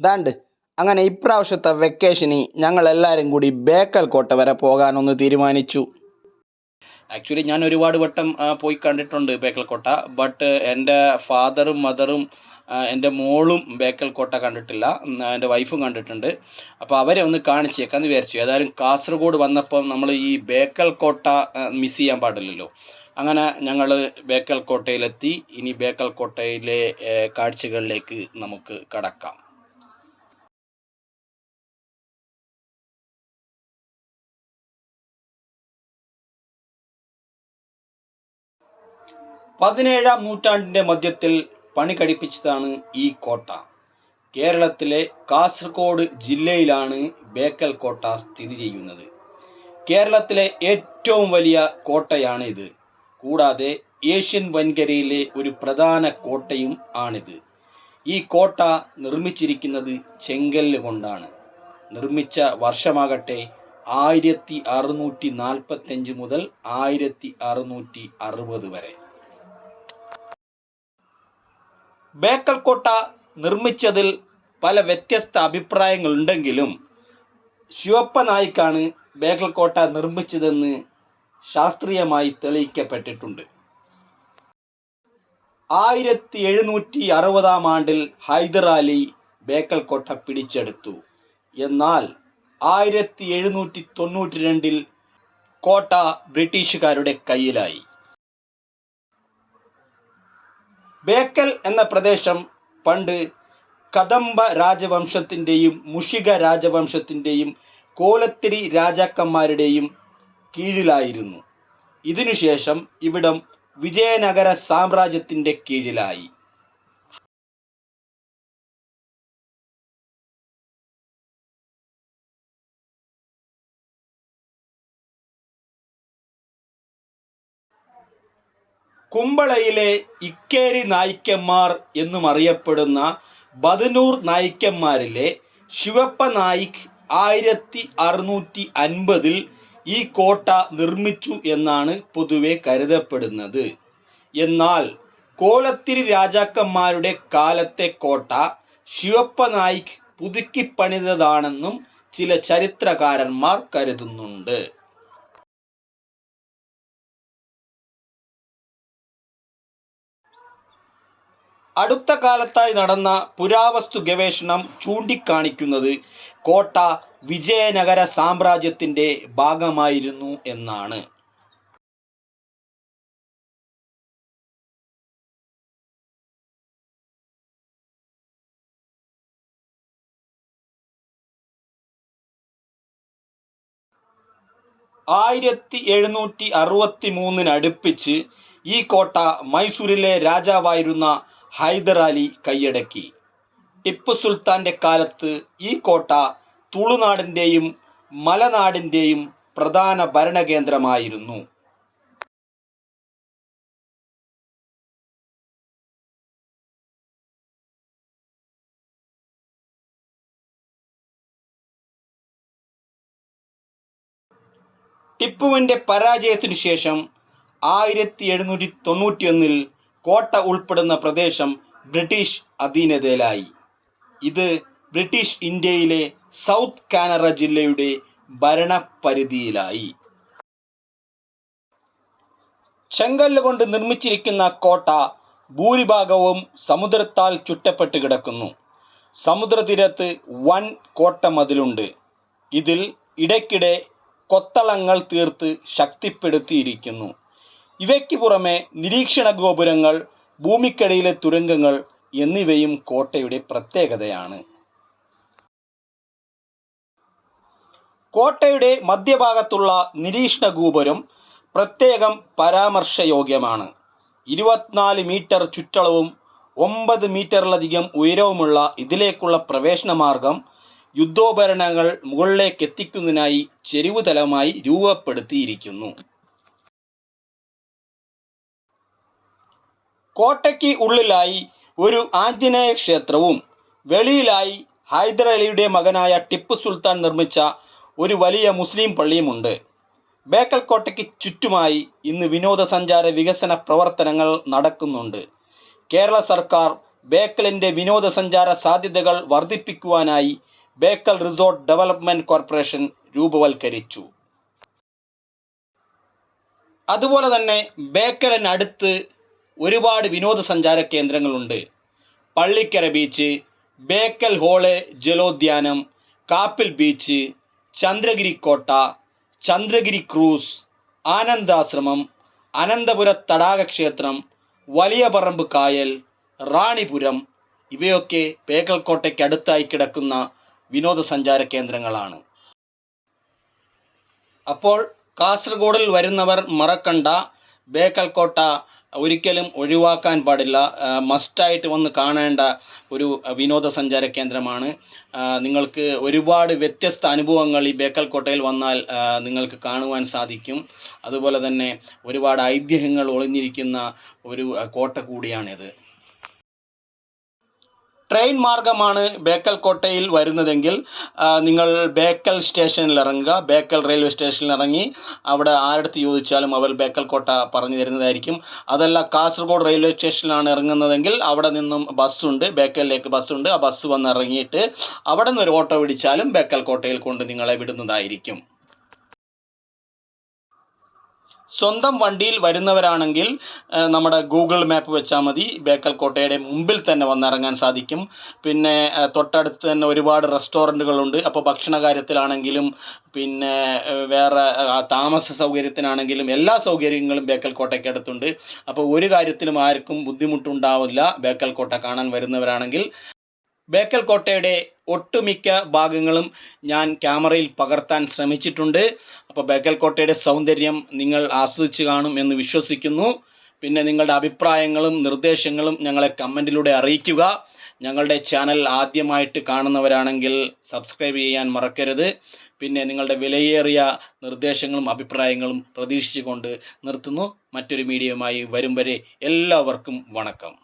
ദാണ്ട് അങ്ങനെ ഇപ്രാവശ്യത്തെ വെക്കേഷന് ഞങ്ങൾ എല്ലാവരും കൂടി ബേക്കൽ കോട്ട വരെ പോകാനൊന്ന് തീരുമാനിച്ചു. ആക്ച്വലി ഞാൻ ഒരുപാട് വട്ടം പോയി കണ്ടിട്ടുണ്ട് ബേക്കൽ കോട്ട. ബട്ട് എൻ്റെ ഫാദറും മദറും എൻ്റെ മോളും ബേക്കൽ കോട്ട കണ്ടിട്ടില്ല. എൻ്റെ വൈഫും കണ്ടിട്ടുണ്ട്. അപ്പോൾ അവരെ ഒന്ന് കാണിച്ചേക്കാന്ന് വിചാരിച്ചു. ഏതായാലും കാസർഗോഡ് വന്നപ്പം നമ്മൾ ഈ ബേക്കൽ കോട്ട മിസ് ചെയ്യാൻ പാടില്ലല്ലോ. അങ്ങനെ ഞങ്ങൾ ബേക്കൽ കോട്ടയിലെത്തി. ഇനി ബേക്കൽ കോട്ടയിലെ കാഴ്ചകളിലേക്ക് നമുക്ക് കടക്കാം. പതിനേഴാം നൂറ്റാണ്ടിൻ്റെ മധ്യത്തിൽ പണി കഴിപ്പിച്ചതാണ് ഈ കോട്ട. കേരളത്തിലെ കാസർഗോഡ് ജില്ലയിലാണ് ബേക്കൽ കോട്ട സ്ഥിതി ചെയ്യുന്നത്. കേരളത്തിലെ ഏറ്റവും വലിയ കോട്ടയാണ് ഇത്. കൂടാതെ ഏഷ്യൻ വൻകരയിലെ ഒരു പ്രധാന കോട്ടയും ആണിത്. ഈ കോട്ട നിർമ്മിച്ചിരിക്കുന്നത് ചെങ്കല്ല് കൊണ്ടാണ്. നിർമ്മിച്ച വർഷമാകട്ടെ 1645 മുതൽ 1660 വരെ. ബേക്കൽ കോട്ട നിർമ്മിച്ചതിൽ പല വ്യത്യസ്ത അഭിപ്രായങ്ങളുണ്ടെങ്കിലും ശിവപ്പ നായിക്കാണ് ബേക്കൽ കോട്ട നിർമ്മിച്ചതെന്ന് ശാസ്ത്രീയമായി തെളിയിക്കപ്പെട്ടിട്ടുണ്ട്. 1760 ആണ്ടിൽ ഹൈദർ അലി ബേക്കൽ കോട്ട പിടിച്ചെടുത്തു. എന്നാൽ 1792 കോട്ട ബ്രിട്ടീഷുകാരുടെ കയ്യിലായി. ബേക്കൽ എന്ന പ്രദേശം പണ്ട് കദംബ രാജവംശത്തിൻ്റെയും മുഷിക രാജവംശത്തിൻ്റെയും കോലത്തിരി രാജാക്കന്മാരുടെയും കീഴിലായിരുന്നു. ഇതിനുശേഷം ഇവിടം വിജയനഗര സാമ്രാജ്യത്തിൻ്റെ കീഴിലായി. കുമ്പളയിലെ ഇക്കേരി നായിക്കന്മാർ എന്നും അറിയപ്പെടുന്ന ബദനൂർ നായിക്കന്മാരിലെ ശിവപ്പ നായിക് 1650 ഈ കോട്ട നിർമ്മിച്ചു എന്നാണ് പൊതുവെ കരുതപ്പെടുന്നത്. എന്നാൽ കോലത്തിരി രാജാക്കന്മാരുടെ കാലത്തെ കോട്ട ശിവപ്പ നായിക് പുതുക്കിപ്പണിതതാണെന്നും ചില ചരിത്രകാരന്മാർ കരുതുന്നുണ്ട്. അടുത്ത കാലത്തായി നടന്ന പുരാവസ്തു ഗവേഷണം ചൂണ്ടിക്കാണിക്കുന്നത് കോട്ട വിജയനഗര സാമ്രാജ്യത്തിൻ്റെ ഭാഗമായിരുന്നു എന്നാണ്. അടുപ്പിച്ച് ഈ കോട്ട മൈസൂരിലെ രാജാവായിരുന്ന ഹൈദർ അലി കൈയടക്കി. ടിപ്പു സുൽത്താൻ്റെ കാലത്ത് ഈ കോട്ട തുളുനാടിൻ്റെയും മലനാടിൻ്റെയും പ്രധാന ഭരണകേന്ദ്രമായിരുന്നു. ടിപ്പുവിൻ്റെ പരാജയത്തിനു ശേഷം 1791 കോട്ട ഉൾപ്പെടുന്ന പ്രദേശം ബ്രിട്ടീഷ് അധീനതയിലായി. ഇത് ബ്രിട്ടീഷ് ഇന്ത്യയിലെ സൗത്ത് കാനറ ജില്ലയുടെ ഭരണപരിധിയിലായി. ചെങ്കല്ല് കൊണ്ട് നിർമ്മിച്ചിരിക്കുന്ന കോട്ട ഭൂരിഭാഗവും സമുദ്രത്താൽ ചുറ്റപ്പെട്ട് കിടക്കുന്നു. സമുദ്രതീരത്ത് വൻ കോട്ടമതിലുണ്ട്. ഇതിൽ ഇടയ്ക്കിടെ കൊത്തളങ്ങൾ തീർത്ത് ശക്തിപ്പെടുത്തിയിരിക്കുന്നു. ഇവയ്ക്ക് പുറമെ നിരീക്ഷണ ഗോപുരങ്ങൾ, ഭൂമിക്കടിയിലെ തുരങ്കങ്ങൾ എന്നിവയും കോട്ടയുടെ പ്രത്യേകതയാണ്. കോട്ടയുടെ മധ്യഭാഗത്തുള്ള നിരീക്ഷണ ഗോപുരം പ്രത്യേകം പരാമർശയോഗ്യമാണ്. 24 മീറ്റർ ചുറ്റളവും 9 മീറ്ററിലധികം ഉയരവുമുള്ള ഇതിലേക്കുള്ള പ്രവേശന മാർഗം യുദ്ധോപകരണങ്ങൾ മുകളിലേക്ക് എത്തിക്കുന്നതിനായി ചെരിവുതലമായി രൂപപ്പെടുത്തിയിരിക്കുന്നു. കോട്ടയ്ക്ക് ഉള്ളിലായി ഒരു ആഞ്ജനേയ ക്ഷേത്രവും വെളിയിലായി ഹൈദർ അലിയുടെ മകനായ ടിപ്പു സുൽത്താൻ നിർമ്മിച്ച ഒരു വലിയ മുസ്ലിം പള്ളിയുമുണ്ട്. ബേക്കൽ കോട്ടയ്ക്ക് ചുറ്റുമായി ഇന്ന് വിനോദസഞ്ചാര വികസന പ്രവർത്തനങ്ങൾ നടക്കുന്നുണ്ട്. കേരള സർക്കാർ ബേക്കലിൻ്റെ വിനോദസഞ്ചാര സാധ്യതകൾ വർദ്ധിപ്പിക്കുവാനായി ബേക്കൽ റിസോർട്ട് ഡെവലപ്മെൻറ്റ് കോർപ്പറേഷൻ രൂപവൽക്കരിച്ചു. അതുപോലെ തന്നെ ബേക്കലിനടുത്ത് ഒരുപാട് വിനോദസഞ്ചാര കേന്ദ്രങ്ങളുണ്ട്. പള്ളിക്കര ബീച്ച്, ബേക്കൽ ഹോള് ജലോദ്യാനം, കാപ്പിൽ ബീച്ച്, ചന്ദ്രഗിരി കോട്ട, ചന്ദ്രഗിരി ക്രൂസ്, ആനന്ദാശ്രമം, അനന്തപുര തടാക ക്ഷേത്രം, വലിയ പറമ്പ് കായൽ, റാണിപുരം ഇവയൊക്കെ ബേക്കൽ കോട്ടയ്ക്ക് അടുത്തായി കിടക്കുന്ന വിനോദസഞ്ചാര കേന്ദ്രങ്ങളാണ്. അപ്പോൾ കാസർഗോഡിൽ വരുന്നവർ മറക്കണ്ട, ബേക്കൽ കോട്ട ഒരിക്കലും ഒഴിവാക്കാൻ പാടില്ല. മസ്റ്റായിട്ട് വന്ന് കാണേണ്ട ഒരു വിനോദസഞ്ചാര കേന്ദ്രമാണ്. നിങ്ങൾക്ക് ഒരുപാട് വ്യത്യസ്ത അനുഭവങ്ങൾ ഈ ബേക്കൽ കോട്ടയിൽ വന്നാൽ നിങ്ങൾക്ക് കാണുവാൻ സാധിക്കും. അതുപോലെ തന്നെ ഒരുപാട് ഐതിഹ്യങ്ങൾ ഒളിഞ്ഞിരിക്കുന്ന ഒരു കോട്ട കൂടിയാണിത്. ട്രെയിൻ മാർഗമാണ് ബേക്കൽ കോട്ടയിൽ വരുന്നതെങ്കിൽ നിങ്ങൾ ബേക്കൽ സ്റ്റേഷനിൽ ഇറങ്ങുക. ബേക്കൽ റെയിൽവേ സ്റ്റേഷനിൽ ഇറങ്ങി അവിടെ ആരടുത്ത് ചോദിച്ചാലും അവർ ബേക്കൽ കോട്ട പറഞ്ഞു തരുന്നതായിരിക്കും. അതല്ല കാസർഗോഡ് റെയിൽവേ സ്റ്റേഷനിലാണ് ഇറങ്ങുന്നതെങ്കിൽ അവിടെ നിന്നും ബസ്സുണ്ട്, ബേക്കലിലേക്ക് ബസ്സുണ്ട്. ആ ബസ് വന്ന് ഇറങ്ങിയിട്ട് അവിടെ നിന്ന് ഒരു ഓട്ടോ പിടിച്ചാലും ബേക്കൽ കോട്ടയിൽ കൊണ്ട് നിങ്ങളെ വിടുന്നതായിരിക്കും. സ്വന്തം വണ്ടിയിൽ വരുന്നവരാണെങ്കിൽ നമ്മുടെ ഗൂഗിൾ മാപ്പ് വെച്ചാൽ മതി, ബേക്കൽ കോട്ടയുടെ മുമ്പിൽ തന്നെ വന്നിറങ്ങാൻ സാധിക്കും. പിന്നെ തൊട്ടടുത്ത് തന്നെ ഒരുപാട് റെസ്റ്റോറൻറ്റുകളുണ്ട്. അപ്പോൾ ഭക്ഷണ കാര്യത്തിലാണെങ്കിലും പിന്നെ വേറെ താമസ സൗകര്യത്തിനാണെങ്കിലും എല്ലാ സൗകര്യങ്ങളും ബേക്കൽ കോട്ടയ്ക്ക് അടുത്തുണ്ട്. അപ്പോൾ ഒരു കാര്യത്തിലും ആർക്കും ബുദ്ധിമുട്ടുണ്ടാവില്ല ബേക്കൽ കോട്ട കാണാൻ വരുന്നവരാണെങ്കിൽ. ബേക്കൽ കോട്ടയുടെ ഒട്ടുമിക്ക ഭാഗങ്ങളും ഞാൻ ക്യാമറയിൽ പകർത്താൻ ശ്രമിച്ചിട്ടുണ്ട്. അപ്പോൾ ബേക്കൽ കോട്ടയുടെ സൗന്ദര്യം നിങ്ങൾ ആസ്വദിച്ച് കാണും എന്ന് വിശ്വസിക്കുന്നു. പിന്നെ നിങ്ങളുടെ അഭിപ്രായങ്ങളും നിർദ്ദേശങ്ങളും ഞങ്ങളെ കമൻറ്റിലൂടെ അറിയിക്കുക. ഞങ്ങളുടെ ചാനൽ ആദ്യമായിട്ട് കാണുന്നവരാണെങ്കിൽ സബ്സ്ക്രൈബ് ചെയ്യാൻ മറക്കരുത്. പിന്നെ നിങ്ങളുടെ വിലയേറിയ നിർദ്ദേശങ്ങളും അഭിപ്രായങ്ങളും പ്രതീക്ഷിച്ചുകൊണ്ട് നിർത്തുന്നു. മറ്റൊരു വീഡിയോയുമായി വരും വരെ എല്ലാവർക്കും വണക്കം.